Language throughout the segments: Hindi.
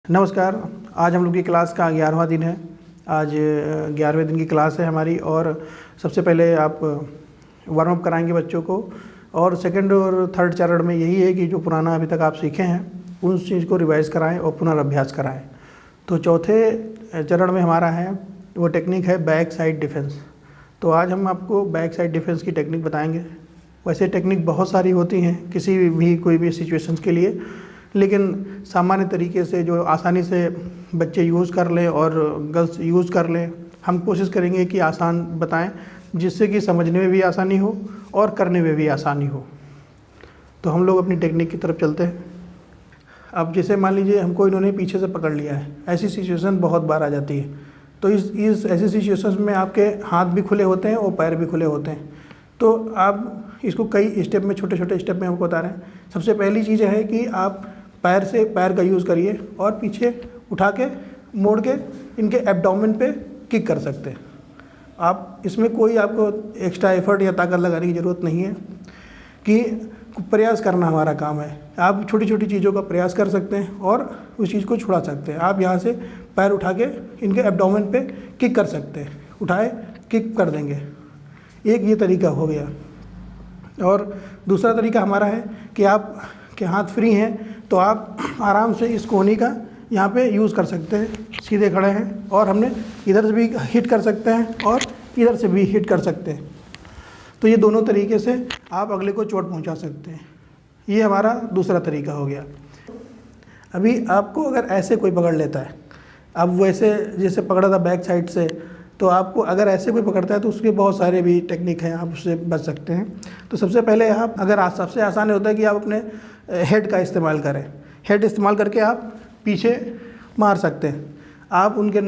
नमस्कार। आज हम लोग की क्लास का 11वां दिन है। आज 11वें दिन की क्लास है हमारी और सबसे पहले आप वार्म अप कराएंगे बच्चों को और सेकंड और थर्ड चरण में यही है कि जो पुराना अभी तक आप सीखे हैं उस चीज़ को रिवाइज़ कराएं और पुनर्अभ्यास कराएं। तो चौथे चरण में हमारा है वो टेक्निक है बैक साइड डिफेंस। तो आज हम आपको बैक साइड डिफेंस की टेक्निक बताएंगे। वैसे टेक्निक बहुत सारी होती हैं किसी भी कोई भी सिचुएशंस के लिए, लेकिन सामान्य तरीके से जो आसानी से बच्चे यूज़ कर लें और गर्ल्स यूज़ कर लें, हम कोशिश करेंगे कि आसान बताएं जिससे कि समझने में भी आसानी हो और करने में भी आसानी हो। तो हम लोग अपनी टेक्निक की तरफ चलते हैं। अब जैसे मान लीजिए हमको इन्होंने पीछे से पकड़ लिया है, ऐसी सिचुएशन बहुत बार आ जाती है। तो इस ऐसी सिचुएशंस में आपके हाथ भी खुले होते हैं और पैर भी खुले होते हैं। तो आप इसको कई स्टेप में, छोटे छोटे स्टेप में हमको बता रहे हैं। सबसे पहली चीज़ है कि आप पैर का यूज़ करिए और पीछे उठा के मोड़ के इनके एब्डोमेन पे किक कर सकते हैं आप। इसमें कोई आपको एक्स्ट्रा एफर्ट या ताकत लगाने की ज़रूरत नहीं है कि प्रयास करना हमारा काम है। आप छोटी छोटी चीज़ों का प्रयास कर सकते हैं और उस चीज़ को छुड़ा सकते हैं। आप यहाँ से पैर उठा के इनके एब्डोमेन पे किक कर सकते हैं, उठाए किक कर देंगे। एक ये तरीका हो गया। और दूसरा तरीका हमारा है कि आप के हाथ फ्री हैं तो आप आराम से इस कोहनी का यहाँ पे यूज़ कर सकते हैं। सीधे खड़े हैं और हमने इधर से भी हिट कर सकते हैं और इधर से भी हिट कर सकते हैं। तो ये दोनों तरीके से आप अगले को चोट पहुँचा सकते हैं। ये हमारा दूसरा तरीका हो गया। अभी आपको अगर ऐसे कोई पकड़ लेता है, अब वैसे जैसे पकड़ा था बैक साइड से, तो आपको अगर ऐसे कोई पकड़ता है तो उसके बहुत सारे भी टेक्निक हैं, आप उससे बच सकते हैं। तो सबसे पहले आप अगर सबसे आसान होता है कि आप अपने हेड का इस्तेमाल करें। हेड इस्तेमाल करके आप पीछे मार सकते हैं। आप उनके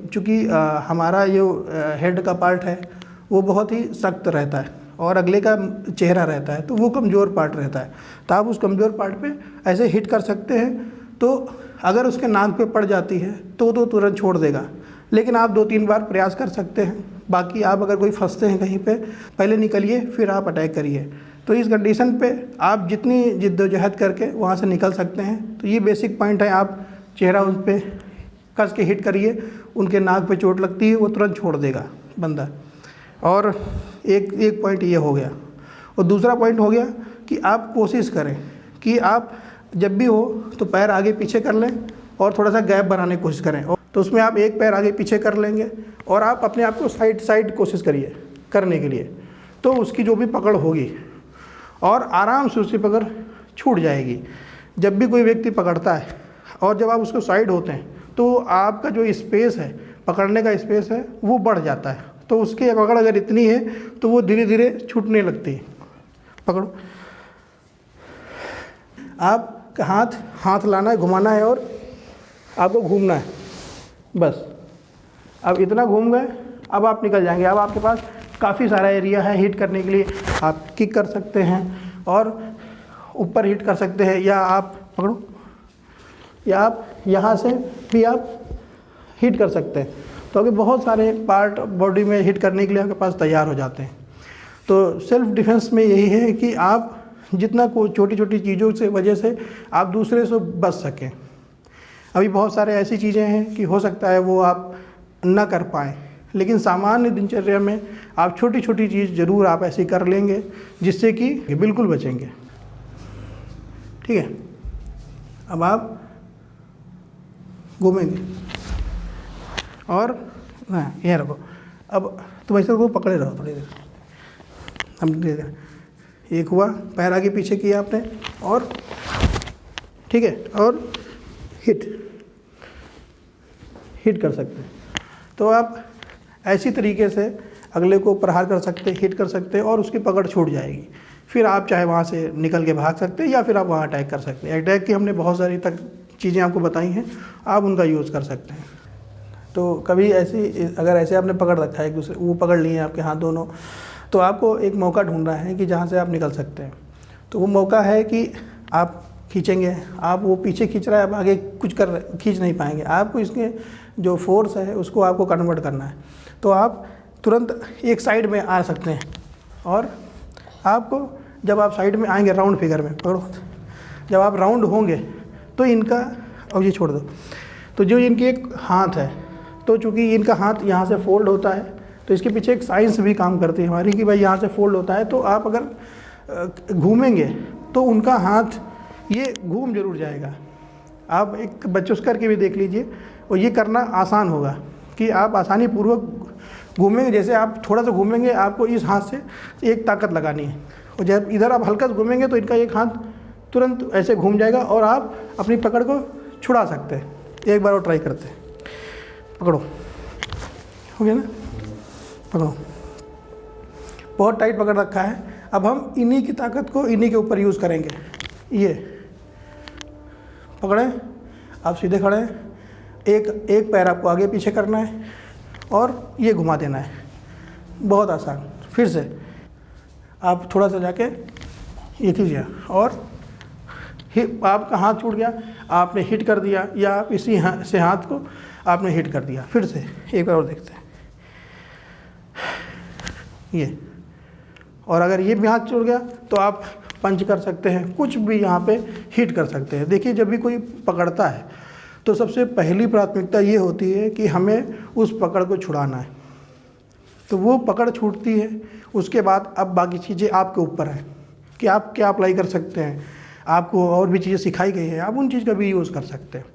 चूँकि हमारा जो हेड का पार्ट है वो बहुत ही सख्त रहता है और अगले का चेहरा रहता है, तो वो कमज़ोर पार्ट रहता है। तो आप उस कमज़ोर पार्ट पे ऐसे हिट कर सकते हैं। तो अगर उसके नाक पे पड़ जाती है तो तुरंत छोड़ देगा, लेकिन आप 2-3 बार प्रयास कर सकते हैं। बाकी आप अगर कोई फंसते हैं कहीं पे, पहले निकलिए फिर आप अटैक करिए। तो इस कंडीशन पे आप जितनी जिद्दोजहद करके वहाँ से निकल सकते हैं। तो ये बेसिक पॉइंट है। आप चेहरा उन पे कस के हिट करिए, उनके नाक पे चोट लगती है वो तुरंत छोड़ देगा बंदा। और एक पॉइंट ये हो गया। और दूसरा पॉइंट हो गया कि आप कोशिश करें कि आप जब भी हो तो पैर आगे पीछे कर लें और थोड़ा सा गैप बनाने की कोशिश करें। तो उसमें आप एक पैर आगे पीछे कर लेंगे और आप अपने आप को साइड कोशिश करिए करने के लिए। तो उसकी जो भी पकड़ होगी और आराम से उसकी पकड़ छूट जाएगी। जब भी कोई व्यक्ति पकड़ता है और जब आप उसको साइड होते हैं तो आपका जो स्पेस है, पकड़ने का स्पेस है, वो बढ़ जाता है। तो उसकी पकड़ अगर इतनी है तो वो धीरे धीरे छूटने लगती है। पकड़ो, आप हाथ लाना है, घुमाना है और आपको घूमना है बस। अब इतना घूम गए, अब आप निकल जाएंगे। अब आपके पास काफ़ी सारा एरिया है हिट करने के लिए। आप किक कर सकते हैं और ऊपर हिट कर सकते हैं, या आप पकड़ो, या आप यहाँ से भी आप हिट कर सकते हैं। तो अभी बहुत सारे पार्ट बॉडी में हिट करने के लिए आपके पास तैयार हो जाते हैं। तो सेल्फ डिफेंस में यही है कि आप जितना को छोटी छोटी चीज़ों से वजह से आप दूसरे से बच सकें। अभी बहुत सारे ऐसी चीज़ें हैं कि हो सकता है वो आप ना कर पाएँ, लेकिन सामान्य दिनचर्या में आप छोटी छोटी चीज़ ज़रूर आप ऐसी कर लेंगे जिससे कि बिल्कुल बचेंगे। ठीक है, अब आप घूमेंगे और ये रखो। अब तुम ऐसे को पकड़े रहो थोड़ी देर। हम एक हुआ, पैर आगे पीछे किया आपने और ठीक है, और हिट कर सकते हैं। तो आप ऐसी तरीके से अगले को प्रहार कर सकते, हिट कर सकते और उसकी पकड़ छूट जाएगी। फिर आप चाहे वहाँ से निकल के भाग सकते हैं या फिर आप वहाँ अटैक कर सकते हैं। अटैक की हमने बहुत सारी तक चीज़ें आपको बताई हैं, आप उनका यूज़ कर सकते हैं। तो कभी अगर ऐसे आपने पकड़ रखा है एक दूसरे, वो पकड़ लिए हैं आपके हाथ दोनों, तो आपको एक मौका ढूंढना है कि जहाँ से आप निकल सकते हैं। तो वो मौका है कि आप खींचेंगे, आप वो पीछे खींच रहा है, आप आगे कुछ खींच नहीं पाएंगे। आपको इसके जो फोर्स है उसको आपको कन्वर्ट करना है। तो आप तुरंत एक साइड में आ सकते हैं और आपको जब आप साइड में आएंगे राउंड फिगर में, पकड़ो, जब आप राउंड होंगे तो इनका और ये छोड़ दो। तो जो इनकी एक हाथ है, तो चूँकि इनका हाथ यहाँ से फोल्ड होता है, तो इसके पीछे एक साइंस भी काम करती है हमारी कि भाई यहाँ से फोल्ड होता है, तो आप अगर घूमेंगे तो उनका हाथ ये घूम जरूर जाएगा। आप एक बच्चों से करके भी देख लीजिए, और ये करना आसान होगा कि आप आसानी पूर्वक घूमेंगे। जैसे आप थोड़ा सा घूमेंगे, आपको इस हाथ से एक ताकत लगानी है, और जब इधर आप हल्का से घूमेंगे तो इनका एक हाथ तुरंत ऐसे घूम जाएगा और आप अपनी पकड़ को छुड़ा सकते हैं। एक बार और ट्राई करते हैं। पकड़ो, हो गया ना? पकड़ो, बहुत टाइट पकड़ रखा है। अब हम इन्हीं की ताकत को इन्हीं के ऊपर यूज़ करेंगे। ये पकड़ें, आप सीधे खड़े हैं, एक पैर आपको आगे पीछे करना है और ये घुमा देना है। बहुत आसान। फिर से आप थोड़ा सा जाके ये कीजिए, और आपका हाथ छूट गया, आपने हिट कर दिया, या आप इसी से हाथ को आपने हिट कर दिया। फिर से एक बार और देखते हैं ये। और अगर ये भी हाथ छूट गया तो आप पंच कर सकते हैं, कुछ भी यहाँ पे हिट कर सकते हैं। देखिए, जब भी कोई पकड़ता है तो सबसे पहली प्राथमिकता ये होती है कि हमें उस पकड़ को छुड़ाना है। तो वो पकड़ छूटती है, उसके बाद अब बाकी चीज़ें आपके ऊपर है कि आप क्या अप्लाई कर सकते हैं। आपको और भी चीज़ें सिखाई गई है, आप उन चीज़ का भी यूज़ कर सकते हैं।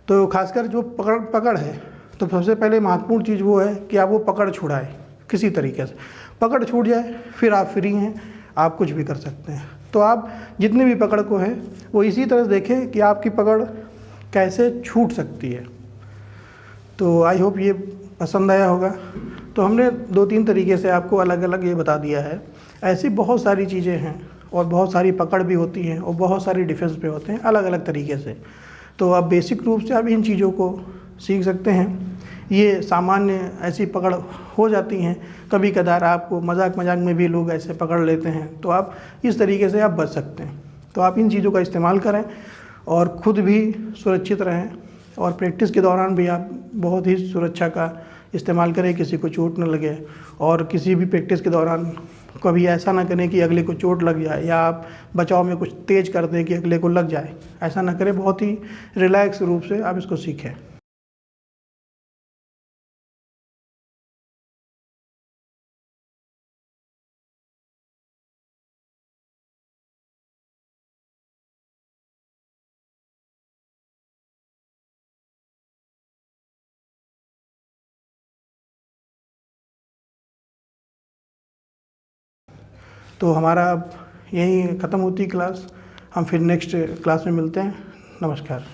तो खासकर जो पकड़ है, तो सबसे पहले महत्वपूर्ण चीज़ वो है कि आप वो पकड़ छुड़ाएं किसी तरीके से। पकड़ छूट जाए फिर आप फ्री हैं, आप कुछ भी कर सकते हैं। तो आप जितनी भी पकड़ को है वो इसी तरह से देखें कि आपकी पकड़ कैसे छूट सकती है। तो आई होप ये पसंद आया होगा। तो हमने 2-3 तरीके से आपको अलग अलग ये बता दिया है। ऐसी बहुत सारी चीज़ें हैं, और बहुत सारी पकड़ भी होती हैं, और बहुत सारी डिफेंस पे होते हैं अलग अलग तरीके से। तो आप बेसिक रूप से आप इन चीज़ों को सीख सकते हैं। ये सामान्य ऐसी पकड़ हो जाती हैं, कभी कदार आपको मजाक में भी लोग ऐसे पकड़ लेते हैं, तो आप इस तरीके से आप बच सकते हैं। तो आप इन चीज़ों का इस्तेमाल करें और ख़ुद भी सुरक्षित रहें, और प्रैक्टिस के दौरान भी आप बहुत ही सुरक्षा का इस्तेमाल करें, किसी को चोट न लगे। और किसी भी प्रैक्टिस के दौरान कभी ऐसा ना करें कि अगले को चोट लग जाए, या आप बचाव में कुछ तेज़ कर दें कि अगले को लग जाए। ऐसा ना करें, बहुत ही रिलैक्स रूप से आप इसको सीखें। तो हमारा अब यहीं ख़त्म होती क्लास। हम फिर नेक्स्ट क्लास में मिलते हैं। नमस्कार।